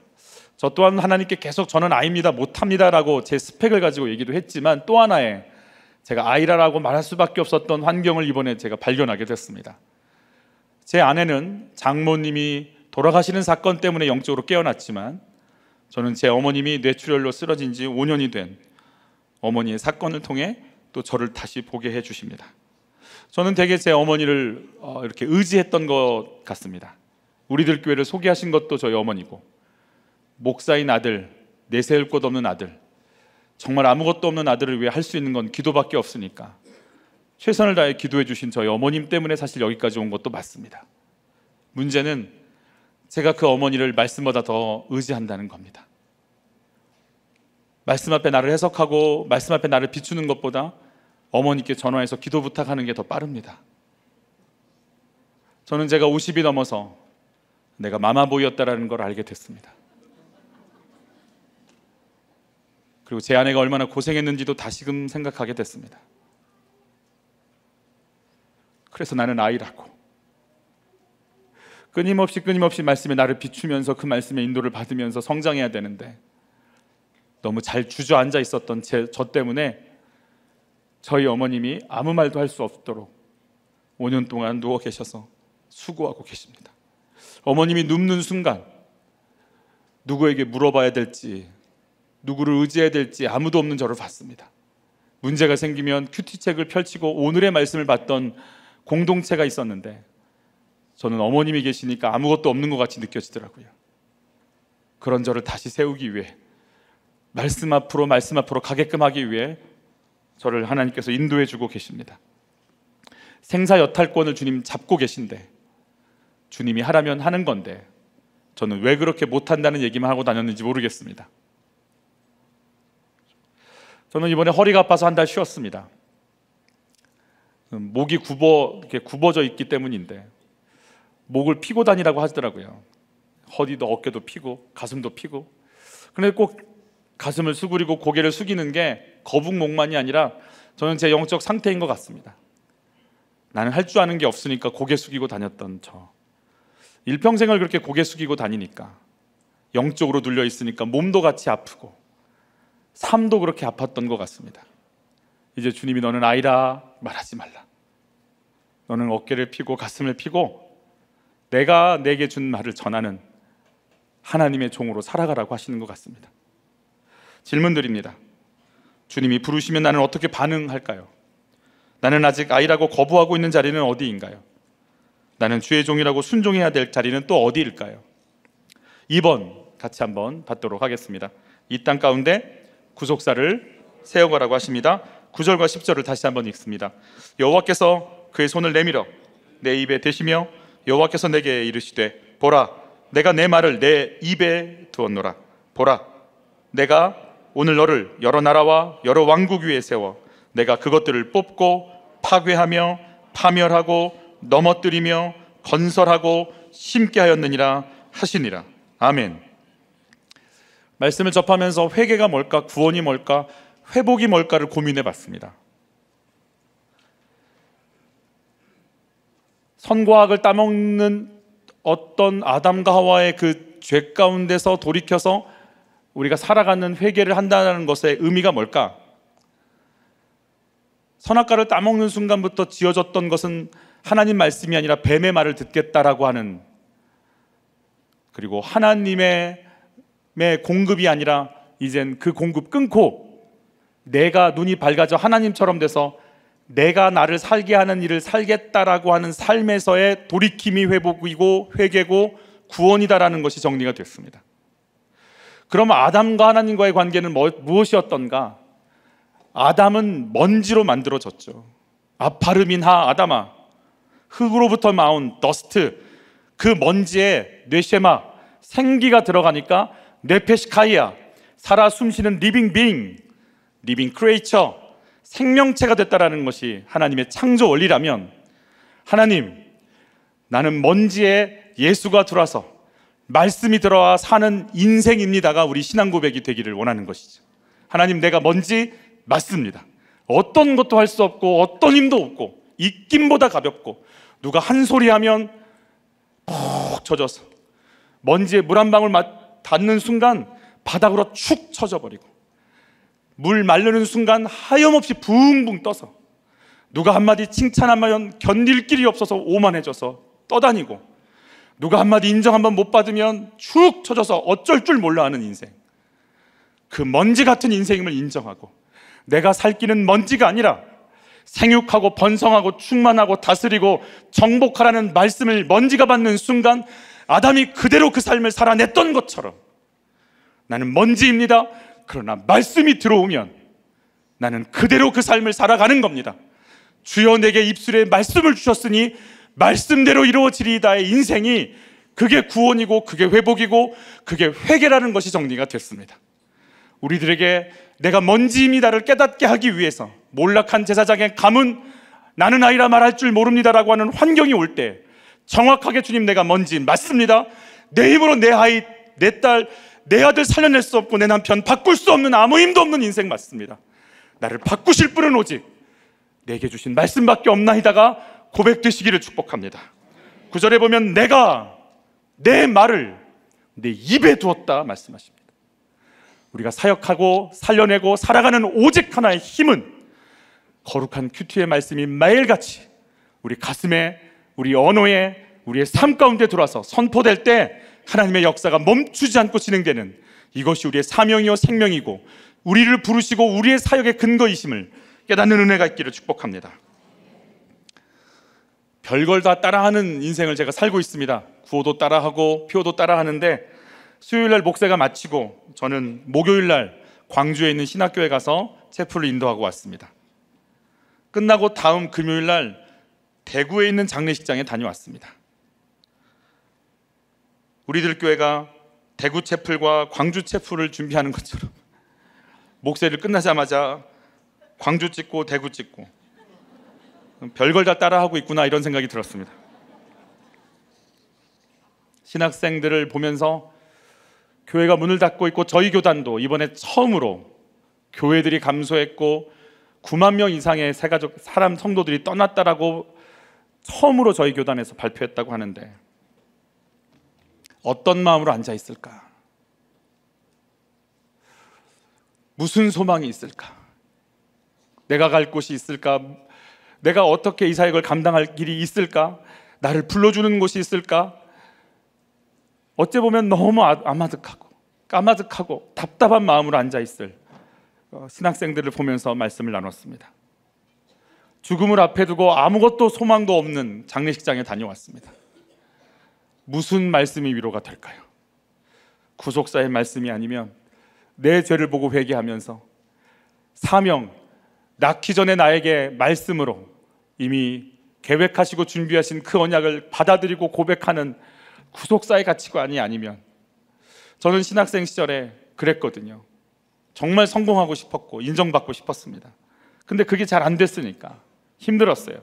저 또한 하나님께 계속 저는 아이입니다, 못합니다라고 제 스펙을 가지고 얘기도 했지만, 또 하나의 제가 아이라라고 말할 수밖에 없었던 환경을 이번에 제가 발견하게 됐습니다. 제 아내는 장모님이 돌아가시는 사건 때문에 영적으로 깨어났지만, 저는 제 어머님이 뇌출혈로 쓰러진 지 5년이 된 어머니의 사건을 통해 또 저를 다시 보게 해주십니다. 저는 되게 제 어머니를 이렇게 의지했던 것 같습니다. 우리들 교회를 소개하신 것도 저희 어머니고, 목사인 아들, 내세울 것 없는 아들, 정말 아무것도 없는 아들을 위해 할 수 있는 건 기도밖에 없으니까 최선을 다해 기도해 주신 저희 어머님 때문에 사실 여기까지 온 것도 맞습니다. 문제는 제가 그 어머니를 말씀보다 더 의지한다는 겁니다. 말씀 앞에 나를 해석하고 말씀 앞에 나를 비추는 것보다 어머니께 전화해서 기도 부탁하는 게 더 빠릅니다. 저는 제가 50이 넘어서 내가 마마보이였다라는 걸 알게 됐습니다. 그리고 제 아내가 얼마나 고생했는지도 다시금 생각하게 됐습니다. 그래서 나는 아이라고, 끊임없이 말씀에 나를 비추면서 그 말씀의 인도를 받으면서 성장해야 되는데, 너무 잘 주저앉아 있었던 저 때문에 저희 어머님이 아무 말도 할 수 없도록 5년 동안 누워 계셔서 수고하고 계십니다. 어머님이 눕는 순간 누구에게 물어봐야 될지, 누구를 의지해야 될지 아무도 없는 저를 봤습니다. 문제가 생기면 큐티책을 펼치고 오늘의 말씀을 받던 공동체가 있었는데, 저는 어머님이 계시니까 아무것도 없는 것 같이 느껴지더라고요. 그런 저를 다시 세우기 위해, 말씀 앞으로 가게끔 하기 위해 저를 하나님께서 인도해 주고 계십니다. 생사여탈권을 주님 잡고 계신데, 주님이 하라면 하는 건데 저는 왜 그렇게 못한다는 얘기만 하고 다녔는지 모르겠습니다. 저는 이번에 허리가 아파서 한 달 쉬었습니다. 목이 이렇게 굽어져 있기 때문인데, 목을 피고 다니라고 하더라고요. 허리도 어깨도 피고 가슴도 피고. 그런데 꼭 가슴을 수그리고 고개를 숙이는 게 거북목만이 아니라 저는 제 영적 상태인 것 같습니다. 나는 할 줄 아는 게 없으니까 고개 숙이고 다녔던 저, 일평생을 그렇게 고개 숙이고 다니니까 영적으로 눌려 있으니까 몸도 같이 아프고 삶도 그렇게 아팠던 것 같습니다. 이제 주님이 너는 아이라 말하지 말라, 너는 어깨를 펴고 가슴을 펴고 내가 내게 준 말을 전하는 하나님의 종으로 살아가라고 하시는 것 같습니다. 질문 드립니다. 주님이 부르시면 나는 어떻게 반응할까요? 나는 아직 아이라고 거부하고 있는 자리는 어디인가요? 나는 주의 종이라고 순종해야 될 자리는 또 어디일까요? 2번 같이 한번 받도록 하겠습니다. 이 땅 가운데 구속사를 세워가라고 하십니다. 9절과 10절을 다시 한번 읽습니다. 여호와께서 그의 손을 내밀어 내 입에 대시며 여호와께서 내게 이르시되, 보라, 내가 내 말을 내 입에 두었노라. 보라, 내가 오늘 너를 여러 나라와 여러 왕국 위에 세워 내가 그것들을 뽑고 파괴하며 파멸하고 넘어뜨리며 건설하고 심게 하였느니라 하시니라. 아멘. 말씀을 접하면서 회개가 뭘까, 구원이 뭘까, 회복이 뭘까를 고민해 봤습니다. 선과악을 따먹는 어떤 아담과 하와의 그 죄 가운데서 돌이켜서 우리가 살아가는 회개를 한다는 것의 의미가 뭘까? 선악과를 따먹는 순간부터 지어졌던 것은 하나님 말씀이 아니라 뱀의 말을 듣겠다라고 하는, 그리고 하나님의 공급이 아니라 이젠 그 공급 끊고 내가 눈이 밝아져 하나님처럼 돼서 내가 나를 살게 하는 일을 살겠다라고 하는 삶에서의 돌이킴이 회복이고 회개고 구원이다라는 것이 정리가 됐습니다. 그러면 아담과 하나님과의 관계는 무엇이었던가? 아담은 먼지로 만들어졌죠. 아파르민하 아담아, 흙으로부터 나온 더스트, 그 먼지에 뇌쉐마, 생기가 들어가니까 뇌페시카이아, 살아 숨쉬는 리빙 빙, 리빙 크리에이처, 생명체가 됐다라는 것이 하나님의 창조 원리라면, 하나님, 나는 먼지에 예수가 들어와서 말씀이 들어와 사는 인생입니다가 우리 신앙 고백이 되기를 원하는 것이죠. 하나님, 내가 먼지 맞습니다. 어떤 것도 할 수 없고 어떤 힘도 없고 입김보다 가볍고 누가 한 소리 하면 푹 젖어서 먼지에 물 한 방울 닿는 순간 바닥으로 축 처져버리고 물 마르는 순간 하염없이 붕붕 떠서 누가 한마디 칭찬하면 견딜 길이 없어서 오만해져서 떠다니고 누가 한마디 인정 한번 못 받으면 축 처져서 어쩔 줄 몰라 하는 인생, 그 먼지 같은 인생임을 인정하고 내가 살 길은 먼지가 아니라 생육하고 번성하고 충만하고 다스리고 정복하라는 말씀을 먼지가 받는 순간 아담이 그대로 그 삶을 살아냈던 것처럼 나는 먼지입니다. 그러나 말씀이 들어오면 나는 그대로 그 삶을 살아가는 겁니다. 주여 내게 입술에 말씀을 주셨으니 말씀대로 이루어지리다의 인생이, 그게 구원이고 그게 회복이고 그게 회개라는 것이 정리가 됐습니다. 우리들에게 내가 먼지입니다를 깨닫게 하기 위해서 몰락한 제사장의 가문, 나는 아이라 말할 줄 모릅니다라고 하는 환경이 올 때 정확하게 주님, 내가 먼지 맞습니다. 내 힘으로 내 아이, 내 딸, 내 아들 살려낼 수 없고 내 남편 바꿀 수 없는 아무 힘도 없는 인생 맞습니다. 나를 바꾸실 분은 오직 내게 주신 말씀밖에 없나이다가 고백되시기를 축복합니다. 9절에 보면 내가 내 말을 내 입에 두었다 말씀하십니다. 우리가 사역하고 살려내고 살아가는 오직 하나의 힘은 거룩한 큐티의 말씀이 매일같이 우리 가슴에, 우리 언어에, 우리의 삶 가운데 들어와서 선포될 때 하나님의 역사가 멈추지 않고 진행되는, 이것이 우리의 사명이요 생명이고 우리를 부르시고 우리의 사역의 근거이심을 깨닫는 은혜가 있기를 축복합니다. 별걸 다 따라하는 인생을 제가 살고 있습니다. 구호도 따라하고 표도 따라하는데, 수요일날 목회가 마치고 저는 목요일날 광주에 있는 신학교에 가서 체프를 인도하고 왔습니다. 끝나고 다음 금요일날 대구에 있는 장례식장에 다녀왔습니다. 우리들 교회가 대구 채플과 광주 채플을 준비하는 것처럼 목회를 끝나자마자 광주 찍고 대구 찍고 별걸 다 따라하고 있구나, 이런 생각이 들었습니다. 신학생들을 보면서 교회가 문을 닫고 있고, 저희 교단도 이번에 처음으로 교회들이 감소했고 9만 명 이상의 새가족 사람 성도들이 떠났다라고 처음으로 저희 교단에서 발표했다고 하는데, 어떤 마음으로 앉아 있을까? 무슨 소망이 있을까? 내가 갈 곳이 있을까? 내가 어떻게 이 사역을 감당할 길이 있을까? 나를 불러주는 곳이 있을까? 어째 보면 너무 아마득하고 까마득하고 답답한 마음으로 앉아있을 신학생들을 보면서 말씀을 나눴습니다. 죽음을 앞에 두고 아무것도 소망도 없는 장례식장에 다녀왔습니다. 무슨 말씀이 위로가 될까요? 구속사의 말씀이 아니면 내 죄를 보고 회개하면서 사명, 낳기 전에 나에게 말씀으로 이미 계획하시고 준비하신 그 언약을 받아들이고 고백하는 구속사의 가치관이 아니면, 저는 신학생 시절에 그랬거든요. 정말 성공하고 싶었고 인정받고 싶었습니다. 근데 그게 잘 안 됐으니까 힘들었어요.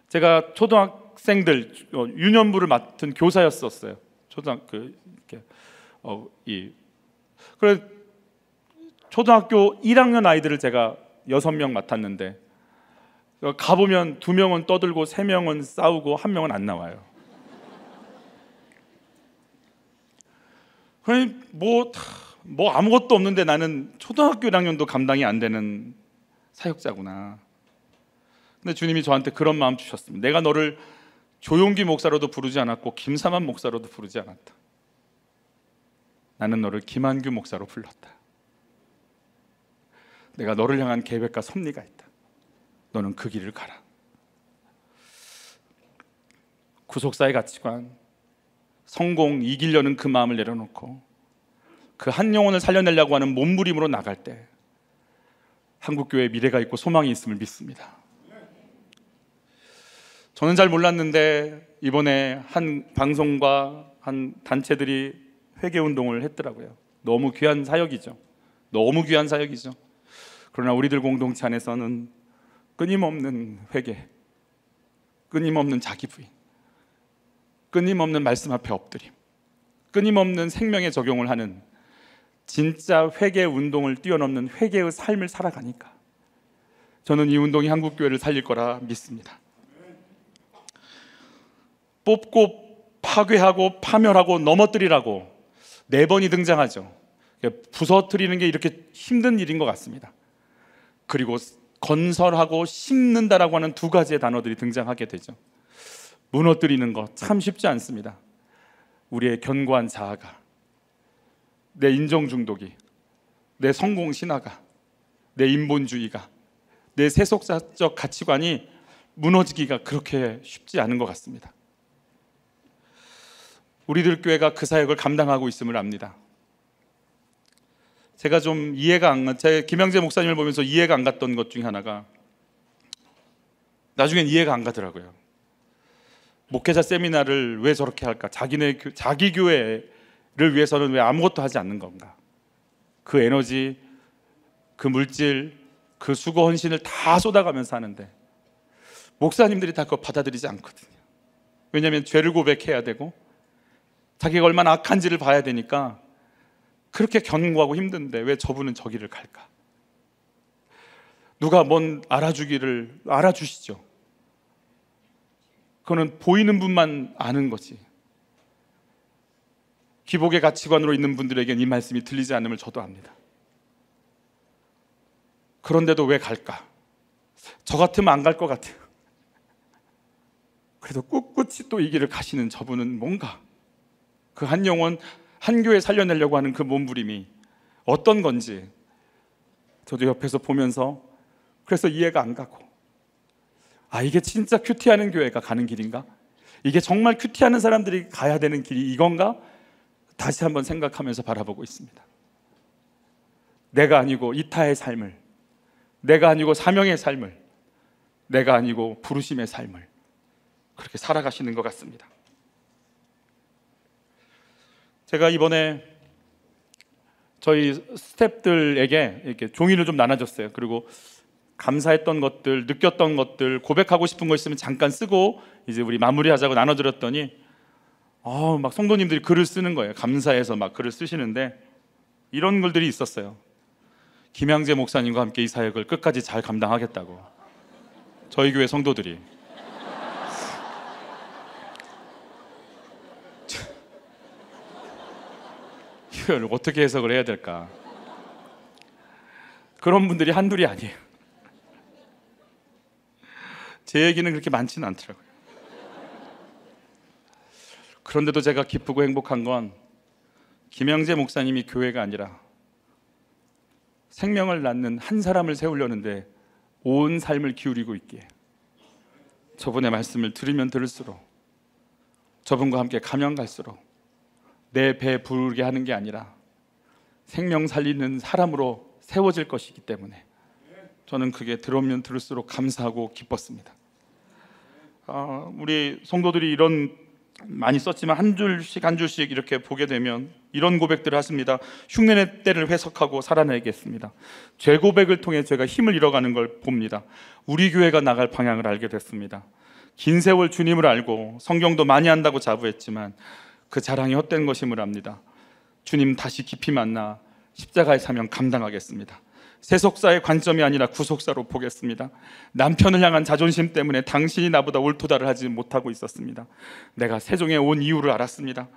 제가 초등학생 학생들 유년부를 맡은 교사였었어요. 초등학교 이렇게 그래 초등학교 1학년 아이들을 제가 6명 맡았는데 가보면 2명은 떠들고 3명은 싸우고 1명은 안 나와요. 그러니 뭐 아무것도 없는데 나는 초등학교 1학년도 감당이 안 되는 사역자구나. 근데 주님이 저한테 그런 마음 주셨습니다. 내가 너를 조용기 목사로도 부르지 않았고 김삼환 목사로도 부르지 않았다. 나는 너를 김한규 목사로 불렀다. 내가 너를 향한 계획과 섭리가 있다. 너는 그 길을 가라. 구속사의 가치관, 성공, 이기려는 그 마음을 내려놓고 그 한 영혼을 살려내려고 하는 몸부림으로 나갈 때 한국교회에 미래가 있고 소망이 있음을 믿습니다. 저는 잘 몰랐는데 이번에 한 방송과 한 단체들이 회개운동을 했더라고요. 너무 귀한 사역이죠. 너무 귀한 사역이죠. 그러나 우리들 공동체 안에서는 끊임없는 회개, 끊임없는 자기 부인, 끊임없는 말씀 앞에 엎드림, 끊임없는 생명의 적용을 하는 진짜 회개 운동을 뛰어넘는 회개의 삶을 살아가니까 저는 이 운동이 한국교회를 살릴 거라 믿습니다. 뽑고 파괴하고 파멸하고 넘어뜨리라고 4번이 등장하죠. 부서뜨리는 게 이렇게 힘든 일인 것 같습니다. 그리고 건설하고 심는다라고 하는 2가지의 단어들이 등장하게 되죠. 무너뜨리는 것 참 쉽지 않습니다. 우리의 견고한 자아가, 내 인정 중독이, 내 성공 신화가, 내 인본주의가, 내 세속사적 가치관이 무너지기가 그렇게 쉽지 않은 것 같습니다. 우리들 교회가 그 사역을 감당하고 있음을 압니다. 제가 좀 제 김영재 목사님을 보면서 이해가 안 갔던 것 중에 하나가, 나중엔 이해가 안 가더라고요. 목회자 세미나를 왜 저렇게 할까? 자기 교회를 위해서는 왜 아무것도 하지 않는 건가? 그 에너지, 그 물질, 그 수고 헌신을 다 쏟아가면서 하는데 목사님들이 다 그거 받아들이지 않거든요. 왜냐하면 죄를 고백해야 되고 자기가 얼마나 악한지를 봐야 되니까 그렇게 견고하고 힘든데 왜 저분은 저기를 갈까? 누가 뭔 알아주시죠. 그거는 보이는 분만 아는 거지. 기복의 가치관으로 있는 분들에겐 이 말씀이 들리지 않음을 저도 압니다. 그런데도 왜 갈까? 저 같으면 안 갈 것 같아요. 그래도 꿋꿋이 또 이 길을 가시는 저분은 뭔가 그 한 영혼, 한 교회 살려내려고 하는 그 몸부림이 어떤 건지 저도 옆에서 보면서 그래서 이해가 안 가고, 이게 진짜 큐티하는 교회가 가는 길인가? 이게 정말 큐티하는 사람들이 가야 되는 길이 이건가? 다시 한번 생각하면서 바라보고 있습니다. 내가 아니고 이타의 삶을, 내가 아니고 사명의 삶을, 내가 아니고 부르심의 삶을 그렇게 살아가시는 것 같습니다. 제가 이번에 저희 스태프들에게 이렇게 종이를 좀 나눠줬어요. 그리고 감사했던 것들, 느꼈던 것들, 고백하고 싶은 거 있으면 잠깐 쓰고 이제 우리 마무리하자고 나눠드렸더니 막 성도님들이 글을 쓰는 거예요. 감사해서 막 글을 쓰시는데 이런 글들이 있었어요. 김양재 목사님과 함께 이 사역을 끝까지 잘 감당하겠다고. 저희 교회 성도들이. 이걸 어떻게 해석을 해야 될까? 그런 분들이 한둘이 아니에요. 제 얘기는 그렇게 많지는 않더라고요. 그런데도 제가 기쁘고 행복한 건 김양재 목사님이 교회가 아니라 생명을 낳는 한 사람을 세우려는데 온 삶을 기울이고 있기에 저분의 말씀을 들으면 들을수록, 저분과 함께 가면 갈수록 내 배 부르게 하는 게 아니라 생명 살리는 사람으로 세워질 것이기 때문에 저는 그게 들으면 들을수록 감사하고 기뻤습니다. 우리 성도들이 이런 많이 썼지만 한 줄씩 한 줄씩 이렇게 보게 되면 이런 고백들을 하십니다. 흉내낼 때를 회석하고 살아내겠습니다. 죄 고백을 통해 제가 힘을 잃어가는 걸 봅니다. 우리 교회가 나갈 방향을 알게 됐습니다. 긴 세월 주님을 알고 성경도 많이 한다고 자부했지만 그 자랑이 헛된 것임을 압니다. 주님 다시 깊이 만나 십자가의 사명 감당하겠습니다. 세속사의 관점이 아니라 구속사로 보겠습니다. 남편을 향한 자존심 때문에 당신이 나보다 옳도다를 하지 못하고 있었습니다. 내가 세종에 온 이유를 알았습니다.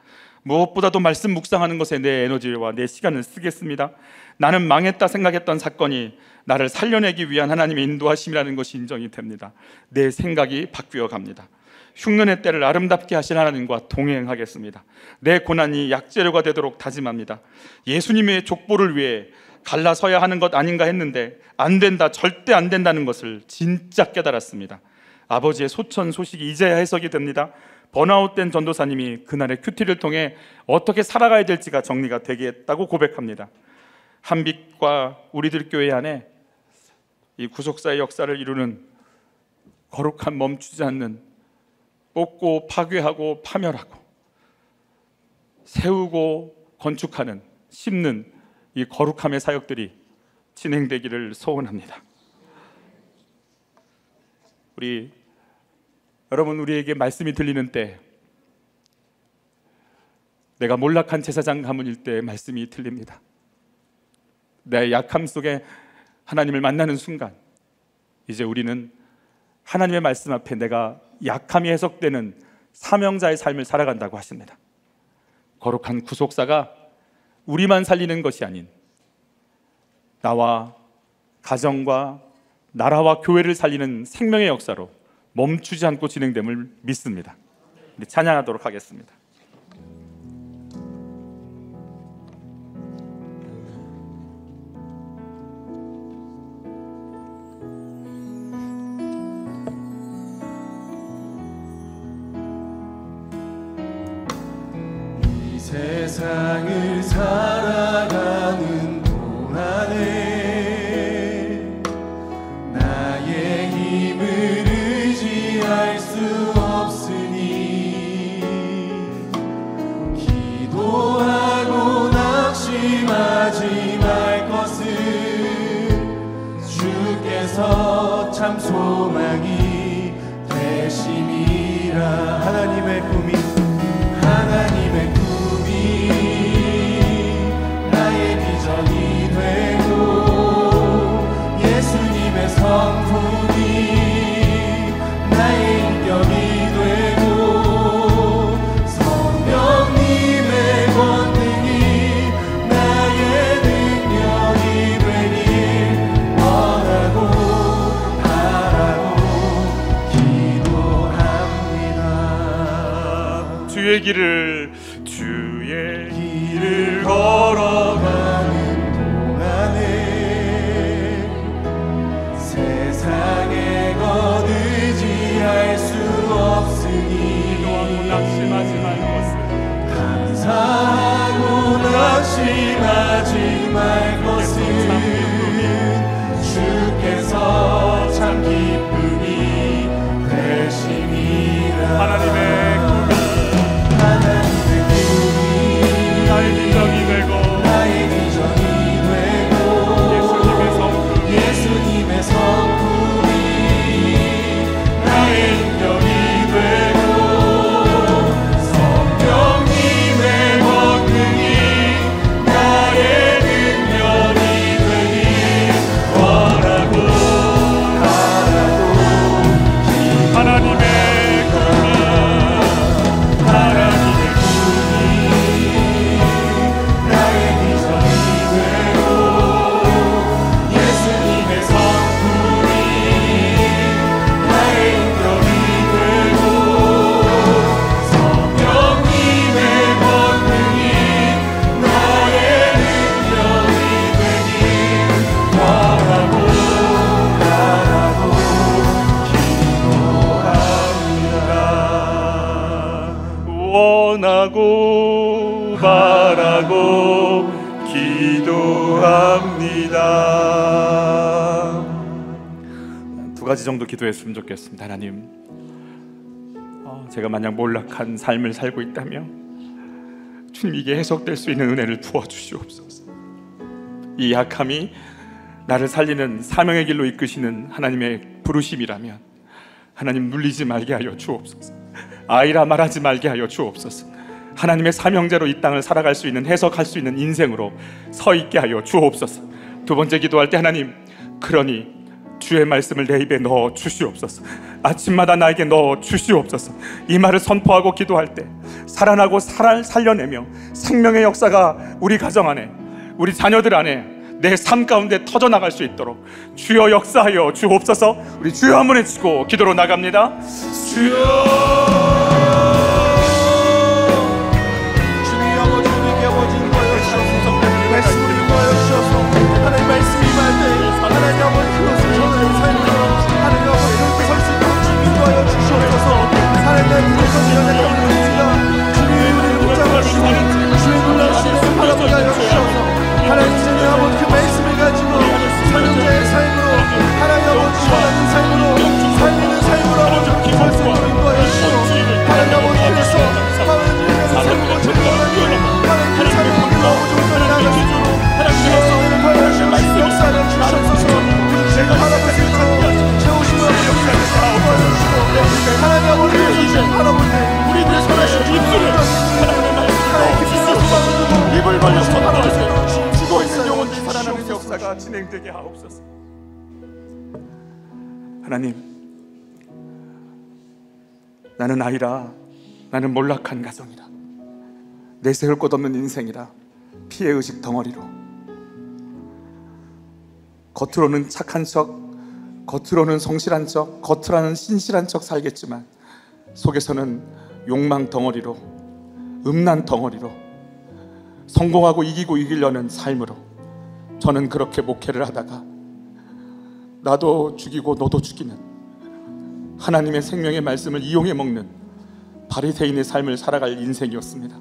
무엇보다도 말씀 묵상하는 것에 내 에너지와 내 시간을 쓰겠습니다. 나는 망했다 생각했던 사건이 나를 살려내기 위한 하나님의 인도하심이라는 것이 인정이 됩니다. 내 생각이 바뀌어 갑니다. 흉년의 때를 아름답게 하신 하나님과 동행하겠습니다. 내 고난이 약재료가 되도록 다짐합니다. 예수님의 족보를 위해 갈라서야 하는 것 아닌가 했는데 안 된다, 절대 안 된다는 것을 진짜 깨달았습니다. 아버지의 소천 소식이 이제야 해석이 됩니다. 번아웃된 전도사님이 그날의 큐티를 통해 어떻게 살아가야 될지가 정리가 되겠다고 고백합니다. 한빛과 우리들 교회 안에 이 구속사의 역사를 이루는 거룩한 멈추지 않는 뽑고 파괴하고 파멸하고 세우고 건축하는 심는 이 거룩함의 사역들이 진행되기를 소원합니다. 여러분, 우리에게 말씀이 들리는 때, 내가 몰락한 제사장 가문일 때 말씀이 들립니다. 내 약함 속에 하나님을 만나는 순간 이제 우리는 하나님의 말씀 앞에 내가 약함이 해석되는 사명자의 삶을 살아간다고 하십니다. 거룩한 구속사가 우리만 살리는 것이 아닌 나와 가정과 나라와 교회를 살리는 생명의 역사로 멈추지 않고 진행됨을 믿습니다. 우리 찬양하도록 하겠습니다. 이 세상을 살아가는 동안에 나의 힘을 의지할 수 없으니 기도하고 낙심하지 말 것을 주께서 참 소망이 되심이라. 하나님의 꿈이 나의 비전이 되고 예수님의 성품이 나의 인격이 되고 성령님의 권능이 나의 능력이 되길 원하고 바라고 기도합니다. 주의 길을 걸어가는 동안에 세상에 것 의지할 수 없으니 기도하고 낙심하지 말 것을 감사하고 낙심하지 말 것은 주께서 참 기쁨이 되심이라. 하나님의 나의 비전이 되고 예수님의 성품이 나의 인격이 되고 성령님의 권능이 나의 능력이 되길 원하고 바라고 하나님의 원하고 바라고 기도합니다. 두 가지 정도 기도했으면 좋겠습니다. 하나님, 제가 만약 몰락한 삶을 살고 있다면 주님, 이게 해석될 수 있는 은혜를 부어주시옵소서. 이 약함이 나를 살리는 사명의 길로 이끄시는 하나님의 부르심이라면 하나님 눌리지 말게 하여 주옵소서. 아이라 말하지 말게 하여 주옵소서. 하나님의 사명제로 이 땅을 살아갈 수 있는, 해석할 수 있는 인생으로 서 있게 하여 주옵소서. 두 번째 기도할 때 하나님, 그러니 주의 말씀을 내 입에 넣어 주시옵소서. 아침마다 나에게 넣어 주시옵소서. 이 말을 선포하고 기도할 때 살아나고 살려내며 생명의 역사가 우리 가정 안에, 우리 자녀들 안에, 내 삶 가운데 터져나갈 수 있도록 주여 역사하여 주옵소서. 우리 주여 한번 외치고 기도로 나갑니다. 주여, 주님 아버지, 우리에게 아버지 인도하여 주셔서 말씀을 인도하여 주셔서 하나님 말씀이 임할 때 하나님 아버지 그것을 전하는 삶으로 하나님 아버지 그렇게 설 수 있도록 주님 인도하여 주시옵소서. 하나님 그것을 연약한 우리가 주님 우리를 붙잡아 주시고 주의 놀라우심을 바라보게 하여 주셔서 하나님 주님 아버지 그 말씀을 가지고 사명자의 삶으로 하나님 아버지 원하는 삶으로 살리는 삶으로 아버지 설 수 있도록 인도하여 주시고 하나님 아버지 그래서 하나님의 삶으로 전도하는 하나님 그 삶으로 아버지 온전히 나가시고 하나님의 바라보시는 말씀 역사를 주셔서 제가 바라볼 수 있도록 채우시고 도와주시고 하나님 아버지 바라볼 때 우리들의 선하신 입술을 하나님의 말씀으로 입을 벌려서 바라보세요. 죽어 있는 영혼들이 살아나는 역사가 진행되게 하옵소서. 하나님, 나는 아이라, 나는 몰락한 가정이라, 내세울 곳 없는 인생이라, 피해의식 덩어리로 겉으로는 착한 척, 겉으로는 성실한 척, 겉으로는 신실한 척 살겠지만 속에서는 욕망 덩어리로, 음란 덩어리로, 성공하고 이기고 이기려는 삶으로 저는 그렇게 목회를 하다가 나도 죽이고 너도 죽이는 하나님의 생명의 말씀을 이용해 먹는 바리새인의 삶을 살아갈 인생이었습니다.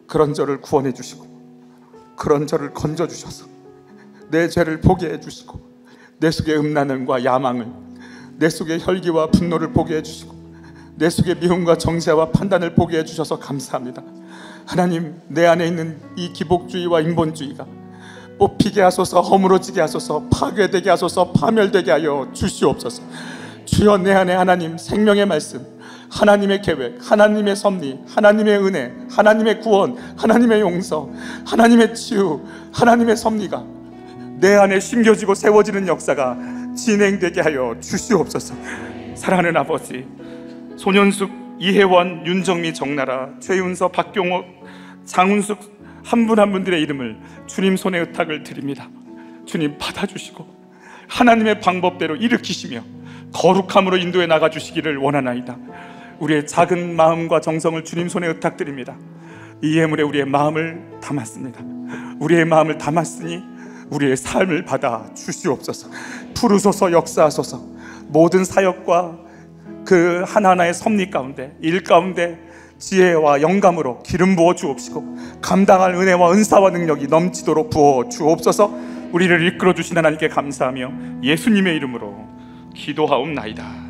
그런 저를 구원해 주시고 그런 저를 건져 주셔서 내 죄를 보게 해 주시고 내 속의 음란함과 야망을, 내 속의 혈기와 분노를 보게 해 주시고 내 속의 미움과 정죄와 판단을 보게 해 주셔서 감사합니다. 하나님, 내 안에 있는 이 기복주의와 인본주의가 뽑히게 하소서, 허물어지게 하소서, 파괴되게 하소서, 파멸되게 하여 주시옵소서. 주여, 내 안에 하나님 생명의 말씀, 하나님의 계획, 하나님의 섭리, 하나님의 은혜, 하나님의 구원, 하나님의 용서, 하나님의 치유, 하나님의 섭리가 내 안에 심겨지고 세워지는 역사가 진행되게 하여 주시옵소서. 사랑하는 아버지, 손현숙, 이혜원, 윤정미, 정나라, 최윤서, 박경호, 장훈숙 한 분 한 분들의 이름을 주님 손에 의탁을 드립니다. 주님 받아주시고 하나님의 방법대로 일으키시며 거룩함으로 인도해 나가주시기를 원하나이다. 우리의 작은 마음과 정성을 주님 손에 의탁드립니다. 이 예물에 우리의 마음을 담았습니다. 우리의 마음을 담았으니 우리의 삶을 받아 주시옵소서. 부르소서, 역사하소서. 모든 사역과 그 하나하나의 섭리 가운데, 일 가운데 지혜와 영감으로 기름 부어 주옵시고 감당할 은혜와 은사와 능력이 넘치도록 부어 주옵소서. 우리를 이끌어 주신 하나님께 감사하며 예수님의 이름으로 기도하옵나이다.